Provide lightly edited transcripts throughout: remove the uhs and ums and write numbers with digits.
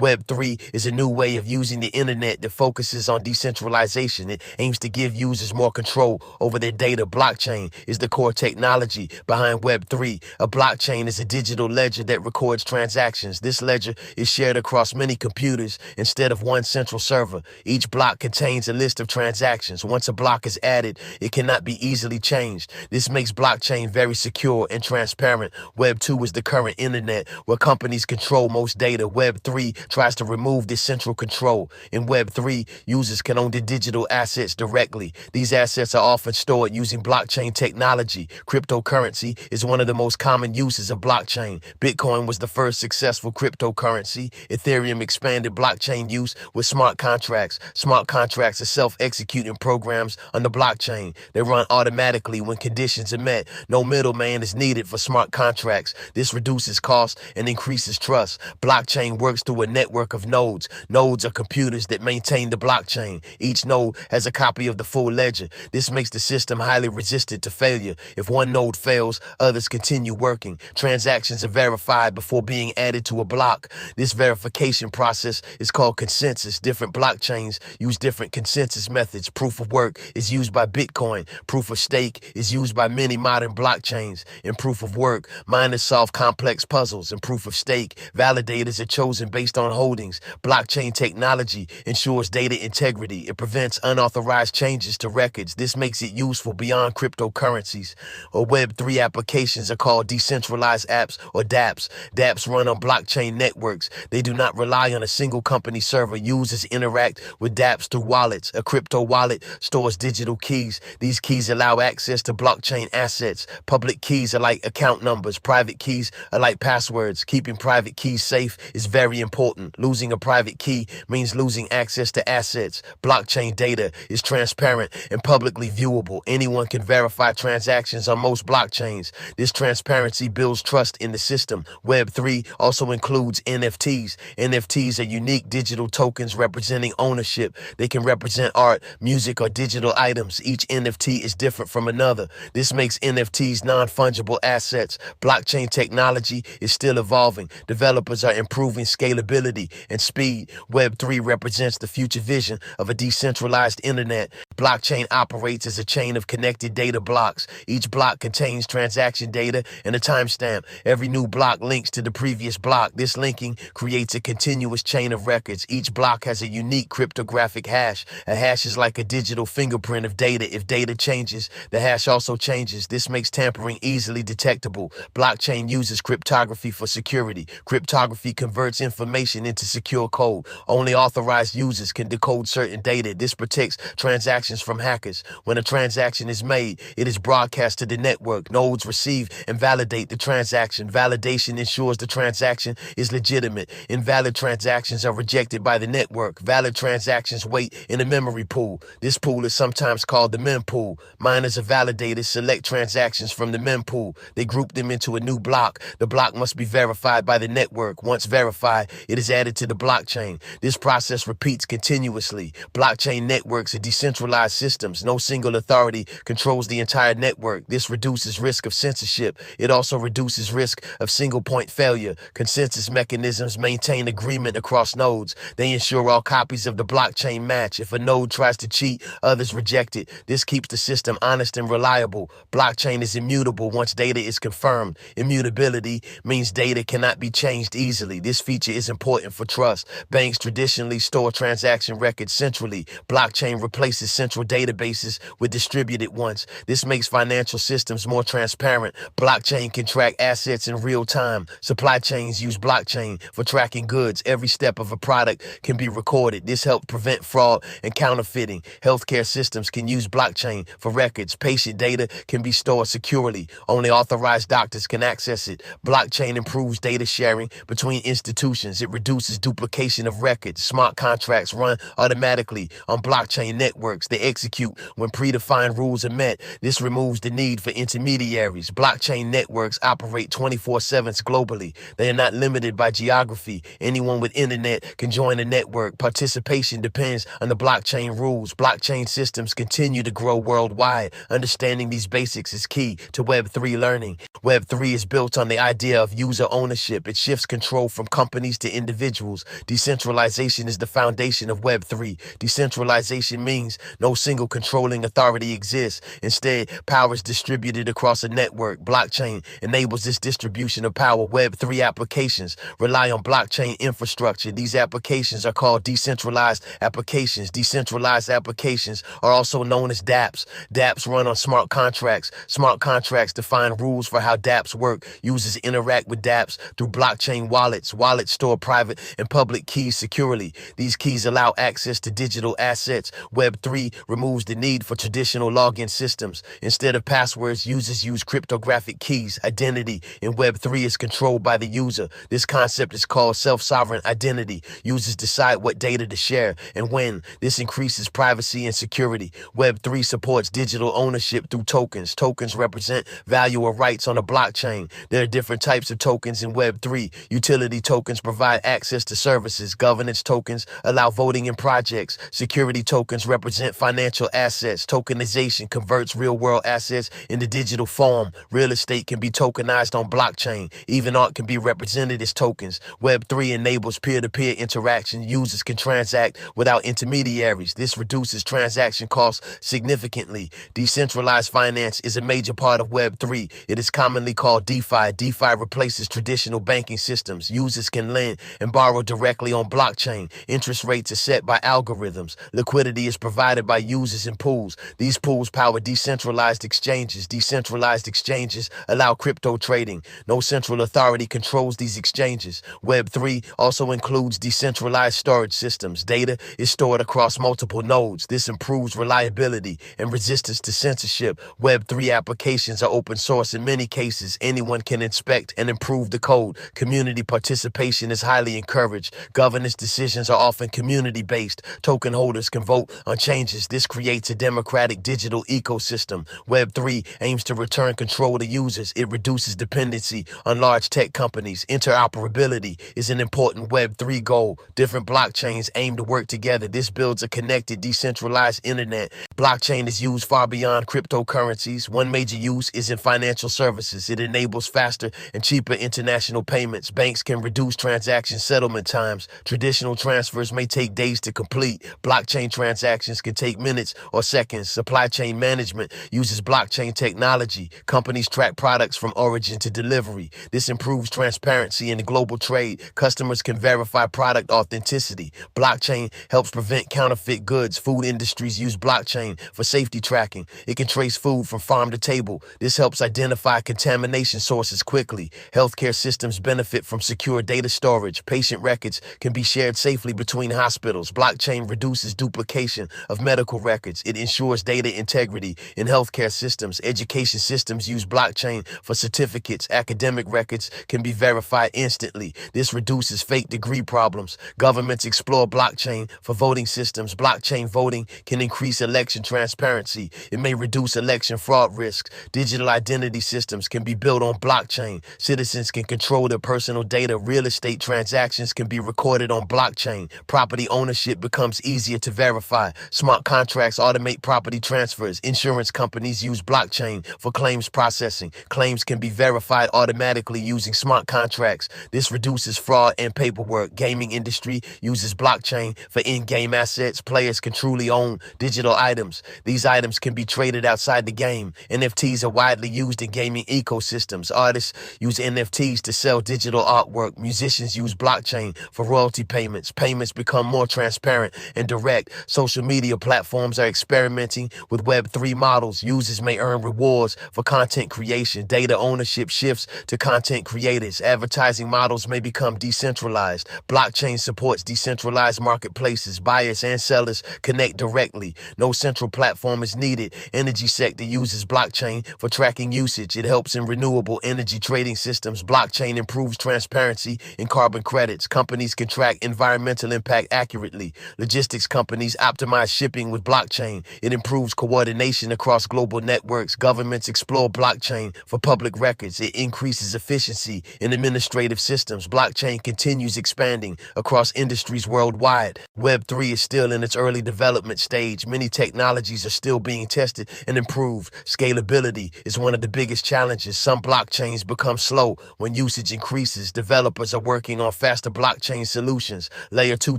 Web3 is a new way of using the internet that focuses on decentralization. It aims to give users more control over their data. Blockchain is the core technology behind Web3. A blockchain is a digital ledger that records transactions. This ledger is shared across many computers instead of one central server. Each block contains a list of transactions. Once a block is added, it cannot be easily changed. This makes blockchain very secure and transparent. Web 2 is the current internet where companies control most data. Web 3 tries to remove this central control. In Web 3, users can own the digital assets directly. These assets are often stored using blockchain technology. Cryptocurrency is one of the most common uses of blockchain. Bitcoin was the first successful cryptocurrency. Ethereum expanded blockchain use with smart contracts. Smart contracts are self-executing programs on the blockchain. They run automatically when conditions are met. No middleman is needed for smart contracts. This reduces costs and increases trust. Blockchain works through a network of nodes. Nodes are computers that maintain the blockchain. Each node has a copy of the full ledger. This makes the system highly resistant to failure. If one node fails, others continue working. Transactions are verified before being added to a block. This verification process is called consensus. Different blockchains use different consensus methods. Proof of work is used by Bitcoin. Proof of stake is used by many modern blockchains. In proof of work, miners solve complex puzzles. In proof of stake, validators are chosen based on holdings. Blockchain technology ensures data integrity. It prevents unauthorized changes to records. This makes it useful beyond cryptocurrencies. Or Web3 applications are called decentralized apps or dApps. dApps run on blockchain networks. They do not rely on a single company server. Users interact with dApps through wallets. A crypto wallet stores digital keys. These keys allow access to blockchain assets. Public keys are like account numbers. Private keys are like passwords. Keeping private keys safe is very important. Losing a private key means losing access to assets. Blockchain data is transparent and publicly viewable. Anyone can verify transactions on most blockchains. This transparency builds trust in the system. Web3 also includes NFTs. NFTs are unique digital tokens representing ownership. They can represent art, music, or digital items. Each NFT is different from another. This makes NFTs non-fungible assets. Blockchain technology is still evolving. Developers are improving scalability and speed. Web3 represents the future vision of a decentralized internet. Blockchain operates as a chain of connected data blocks. Each block contains transaction data and a timestamp. Every new block links to the previous block. This linking creates a continuous chain of records. Each block has a unique cryptographic hash. A hash is like a digital fingerprint of data. If data changes, the hash also changes. This makes tampering easily detectable. Blockchain uses cryptography for security. Cryptography converts information into secure code. Only authorized users can decode certain data. This protects transactions from hackers. When a transaction is made, it is broadcast to the network. Nodes receive and validate the transaction. Validation ensures the transaction is legitimate. Invalid transactions are rejected by the network. Valid transactions wait in a memory pool. This pool is sometimes called the mempool. Miners or validators select transactions from the mempool. They group them into a new block. The block must be verified by the network. Once verified, it is added to the blockchain. This process repeats continuously. Blockchain networks are decentralized systems. No single authority controls the entire network. This reduces risk of censorship. It also reduces risk of single-point failure. Consensus mechanisms maintain agreement across nodes. They ensure all copies of the blockchain match. If a node tries to cheat, others reject it. This keeps the system honest and reliable. Blockchain is immutable once data is confirmed. Immutability means data cannot be changed easily. This feature is important for trust. Banks traditionally store transaction records centrally. Blockchain replaces central databases with distributed ones. This makes financial systems more transparent. Blockchain can track assets in real time. Supply chains use blockchain for tracking goods. Every step of a product can be recorded. This helps prevent fraud and counterfeiting. Healthcare systems can use blockchain for records. Patient data can be stored securely. Only authorized doctors can access it. Blockchain improves data sharing between institutions. It reduces duplication of records. Smart contracts run automatically on blockchain networks. They execute when predefined rules are met. This removes the need for intermediaries. Blockchain networks operate 24/7 globally. They are not limited by geography. Anyone with internet can join a network. Participation depends on the blockchain rules. Blockchain systems continue to grow worldwide. Understanding these basics is key to Web3 learning. Web3 is built on the idea of user ownership. It shifts control from companies to individuals. individuals. Decentralization is the foundation of Web3. Decentralization means no single controlling authority exists. Instead, power is distributed across a network. Blockchain enables this distribution of power. Web3 applications rely on blockchain infrastructure. These applications are called decentralized applications. Decentralized applications are also known as dApps. dApps run on smart contracts. Smart contracts define rules for how dApps work. Users interact with dApps through blockchain wallets. Wallets store private and public keys securely. These keys allow access to digital assets. Web3 removes the need for traditional login systems. Instead of passwords, users use cryptographic keys. Identity in Web3 is controlled by the user. This concept is called self-sovereign identity. Users decide what data to share and when. This increases privacy and security. Web3 supports digital ownership through tokens. Tokens represent value or rights on a blockchain. There are different types of tokens in Web3. Utility tokens provide access to services. Governance tokens allow voting in projects. Security tokens represent financial assets. Tokenization converts real-world assets into digital form. Real estate can be tokenized on blockchain. Even art can be represented as tokens. Web3 enables peer-to-peer interaction. Users can transact without intermediaries. This reduces transaction costs significantly. Decentralized finance is a major part of Web3. It is commonly called DeFi. DeFi replaces traditional banking systems. Users can lend and borrow directly on blockchain. Interest rates are set by algorithms. Liquidity is provided by users in pools. These pools power decentralized exchanges. Decentralized exchanges allow crypto trading. No central authority controls these exchanges. Web3 also includes decentralized storage systems. Data is stored across multiple nodes. This improves reliability and resistance to censorship. Web3 applications are open source in many cases. Anyone can inspect and improve the code. Community participation is highly encouraged. Governance decisions are often community-based. Token holders can vote on changes. This creates a democratic digital ecosystem. Web3 aims to return control to users. It reduces dependency on large tech companies. Interoperability is an important Web3 goal. Different blockchains aim to work together. This builds a connected, decentralized internet. Blockchain is used far beyond cryptocurrencies. One major use is in financial services. It enables faster and cheaper international payments. Banks can reduce transaction settlement times. Traditional transfers may take days to complete. Blockchain transactions can take minutes or seconds. Supply chain management uses blockchain technology. Companies track products from origin to delivery. This improves transparency in global trade. Customers can verify product authenticity. Blockchain helps prevent counterfeit goods. Food industries use blockchain for safety tracking. It can trace food from farm to table. This helps identify contamination sources quickly. Healthcare systems benefit from secure data storage. Patient records can be shared safely between hospitals. Blockchain reduces duplication of medical records. It ensures data integrity in healthcare systems. Education systems use blockchain for certificates. Academic records can be verified instantly. This reduces fake degree problems. Governments explore blockchain for voting systems. Blockchain voting can increase election transparency. It may reduce election fraud risks. Digital identity systems can be built on blockchain. Citizens can control their personal data. Real estate transactions can be recorded on blockchain. Property ownership becomes easier to verify. Smart contracts automate property transfers. Insurance companies use blockchain for claims processing. Claims can be verified automatically using smart contracts. This reduces fraud and paperwork. Gaming industry uses blockchain for in-game assets. Players can truly own digital items. These items can be traded outside the game. NFTs are widely used in gaming ecosystems. Artists use NFTs to sell digital artwork. Musicians use blockchain for royalty payments. Payments become more transparent and direct. Social media platforms are experimenting with Web3 models. Users may earn rewards for content creation. Data ownership shifts to content creators. Advertising models may become decentralized. Blockchain supports decentralized marketplaces. Buyers and sellers connect directly. No central platform is needed. Energy sector uses blockchain for tracking usage. It helps in renewable energy trading systems. Blockchain improves transparency in carbon credits. Companies can track environmental impact accurately. Logistics companies optimize shipping with blockchain. It improves coordination across global networks. Governments explore blockchain for public records. It increases efficiency in administrative systems. Blockchain continues expanding across industries worldwide. Web3 is still in its early development stage. Many technologies are still being tested and improved. Scalability is one of the biggest challenges. Some blockchains become slow when usage increases. Developers are working on on faster blockchain solutions. Layer 2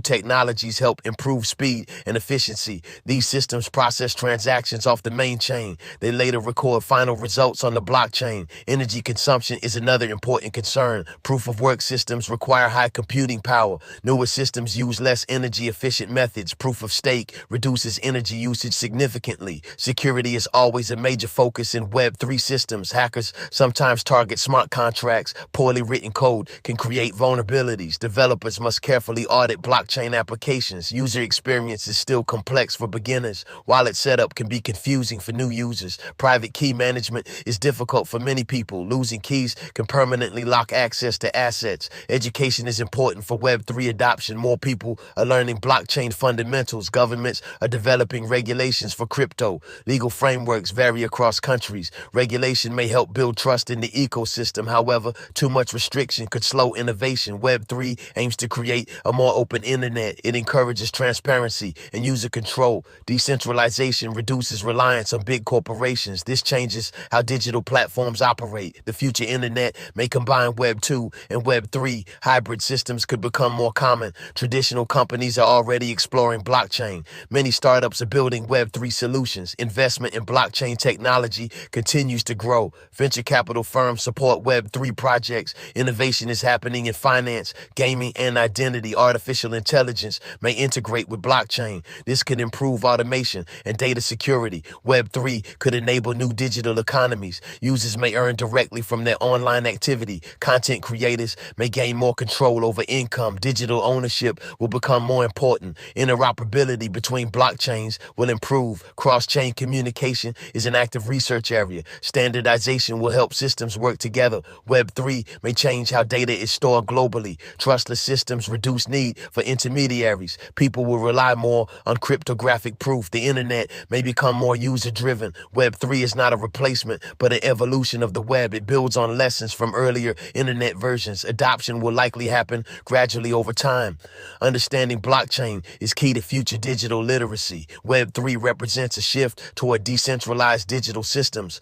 technologies help improve speed and efficiency. These systems process transactions off the main chain. They later record final results on the blockchain. Energy consumption is another important concern. Proof of work systems require high computing power. Newer systems use less energy efficient methods. Proof of stake reduces energy usage significantly. Security is always a major focus in Web3 systems. Hackers sometimes target smart contracts. Poorly written code can create vulnerabilities. Developers must carefully audit blockchain applications. User experience is still complex for beginners. Wallet setup can be confusing for new users. Private key management is difficult for many people. Losing keys can permanently lock access to assets. Education is important for Web3 adoption. More people are learning blockchain fundamentals. Governments are developing regulations for crypto. Legal frameworks vary across countries. Regulation may help build trust in the ecosystem. However, too much restriction could slow innovation. Web3 aims to create a more open internet. It encourages transparency and user control. Decentralization reduces reliance on big corporations. This changes how digital platforms operate. The future internet may combine Web 2 and Web 3. Hybrid systems could become more common. Traditional companies are already exploring blockchain. Many startups are building Web 3 solutions. Investment in blockchain technology continues to grow. Venture capital firms support Web 3 projects. Innovation is happening in finance, gaming, and identity. Artificial intelligence may integrate with blockchain. This could improve automation and data security. Web 3 could enable new digital economies. Users may earn directly from their online activity. Content creators may gain more control over income. Digital ownership will become more important. Interoperability between blockchains will improve. Cross-chain communication is an active research area. Standardization will help systems work together. Web 3 may change how data is stored globally. Trustless systems reduce need for intermediaries. People will rely more on cryptographic proof. The internet may become more user-driven. Web 3 is not a replacement, but an evolution of the web. It builds on lessons from earlier internet versions. Adoption will likely happen gradually over time. Understanding blockchain is key to future digital literacy. Web 3 represents a shift toward decentralized digital systems.